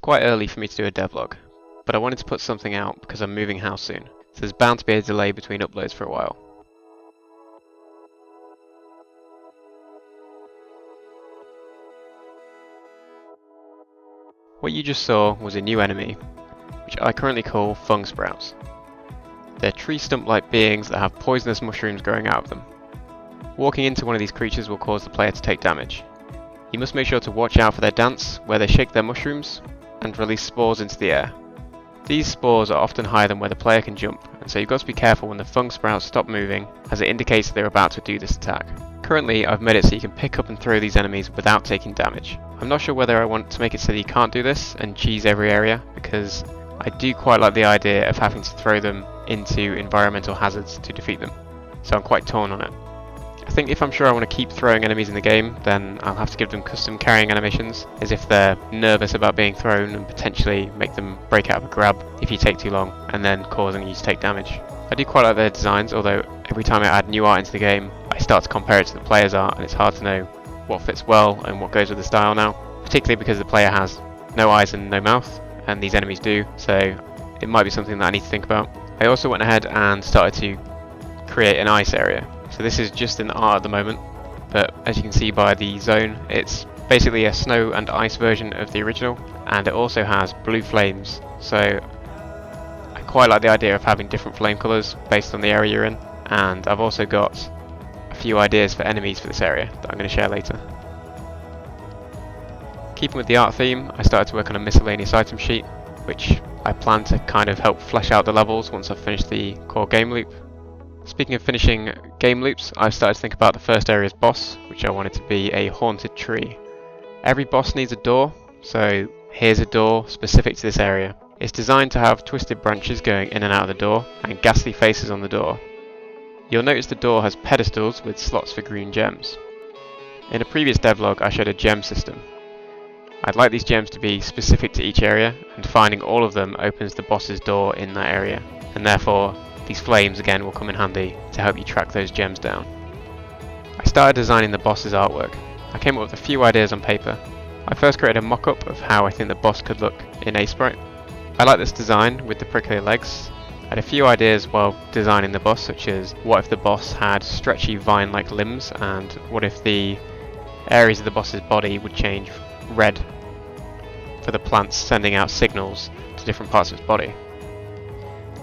quite early for me to do a devlog, but I wanted to put something out because I'm moving house soon, so there's bound to be a delay between uploads for a while. What you just saw was a new enemy, which I currently call fung sprouts. They're tree stump-like beings that have poisonous mushrooms growing out of them. Walking into one of these creatures will cause the player to take damage. You must make sure to watch out for their dance, where they shake their mushrooms, and release spores into the air. These spores are often higher than where the player can jump, and so you've got to be careful when the fung sprouts stop moving, as it indicates that they're about to do this attack. Currently, I've made it so you can pick up and throw these enemies without taking damage. I'm not sure whether I want to make it so that you can't do this and cheese every area, because I do quite like the idea of having to throw them into environmental hazards to defeat them, so I'm quite torn on it. I think if I'm sure I want to keep throwing enemies in the game, then I'll have to give them custom carrying animations, as if they're nervous about being thrown and potentially make them break out of a grab if you take too long, and then causing you to take damage. I do quite like their designs, although every time I add new art into the game, I start to compare it to the player's art, and it's hard to know what fits well and what goes with the style now, particularly because the player has no eyes and no mouth, and these enemies do, so it might be something that I need to think about. I also went ahead and started to create an ice area. So this is just in the art at the moment, but as you can see by the zone, it's basically a snow and ice version of the original, and it also has blue flames, so I quite like the idea of having different flame colours based on the area you're in, and I've also got a few ideas for enemies for this area that I'm going to share later. Keeping with the art theme, I started to work on a miscellaneous item sheet, which I plan to kind of help flesh out the levels once I've finished the core game loop. Speaking of finishing game loops, I've started to think about the first area's boss, which I wanted to be a haunted tree. Every boss needs a door, so here's a door specific to this area. It's designed to have twisted branches going in and out of the door, and ghastly faces on the door. You'll notice the door has pedestals with slots for green gems. In a previous devlog I showed a gem system. I'd like these gems to be specific to each area, and finding all of them opens the boss's door in that area, and therefore these flames again will come in handy to help you track those gems down. I started designing the boss's artwork. I came up with a few ideas on paper. I first created a mock-up of how I think the boss could look in Asesprite. I like this design with the prickly legs. I had a few ideas while designing the boss, such as what if the boss had stretchy vine-like limbs, and what if the areas of the boss's body would change red for the plants sending out signals to different parts of its body.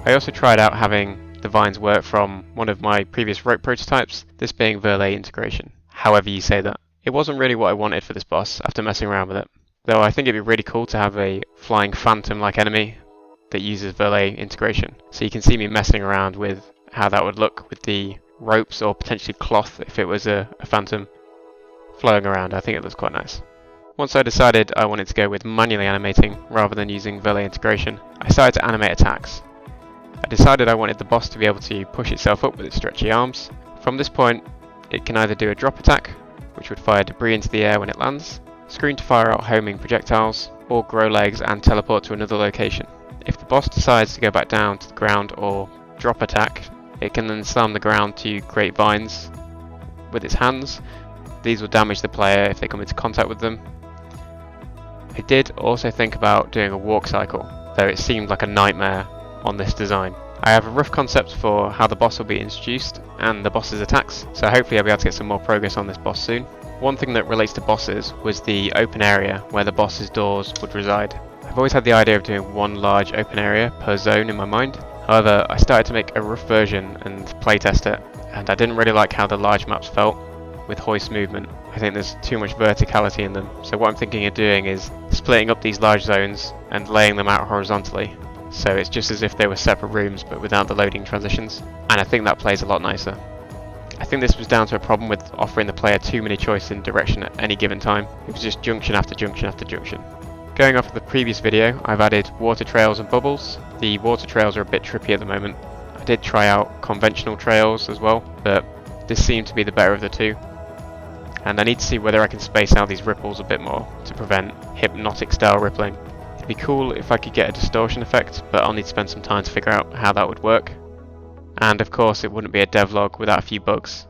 I also tried out having the vines work from one of my previous rope prototypes, this being Verlet integration, however you say that. It wasn't really what I wanted for this boss after messing around with it, though I think it'd be really cool to have a flying phantom-like enemy that uses Verlet integration, so you can see me messing around with how that would look with the ropes or potentially cloth if it was a phantom flowing around. I think it looks quite nice. Once I decided I wanted to go with manually animating rather than using Verlet integration, I started to animate attacks. I decided I wanted the boss to be able to push itself up with its stretchy arms. From this point, it can either do a drop attack, which would fire debris into the air when it lands, screen to fire out homing projectiles, or grow legs and teleport to another location. If the boss decides to go back down to the ground or drop attack, it can then slam the ground to create vines with its hands. These will damage the player if they come into contact with them. I did also think about doing a walk cycle, though it seemed like a nightmare on this design. I have a rough concept for how the boss will be introduced and the boss's attacks, so hopefully I'll be able to get some more progress on this boss soon. One thing that relates to bosses was the open area where the boss's doors would reside. I've always had the idea of doing one large open area per zone in my mind. However, I started to make a rough version and playtest it, and I didn't really like how the large maps felt with hoist movement. I think there's too much verticality in them, so what I'm thinking of doing is splitting up these large zones and laying them out horizontally. So it's just as if they were separate rooms but without the loading transitions, and I think that plays a lot nicer. I think this was down to a problem with offering the player too many choices in direction at any given time. It was just junction after junction after junction. Going off of the previous video, I've added water trails and bubbles. The water trails are a bit trippy at the moment. I did try out conventional trails as well, but this seemed to be the better of the two. And I need to see whether I can space out these ripples a bit more to prevent hypnotic style rippling. It'd be cool if I could get a distortion effect, but I'll need to spend some time to figure out how that would work. And of course it wouldn't be a devlog without a few bugs.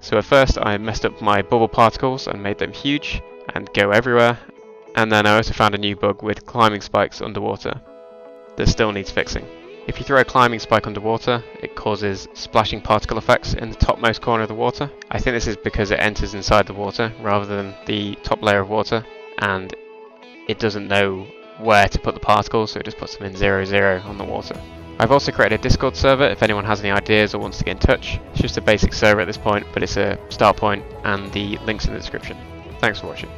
So at first I messed up my bubble particles and made them huge and go everywhere, And then I also found a new bug with climbing spikes underwater that still needs fixing. If you throw a climbing spike underwater, it causes splashing particle effects in the topmost corner of the water. I think this is because it enters inside the water rather than the top layer of water, and it doesn't know where to put the particles, so it just puts them in 0, 0 on the water. I've also created a Discord server if anyone has any ideas or wants to get in touch. It's just a basic server at this point, but it's a start point, and the link's in the description. Thanks for watching.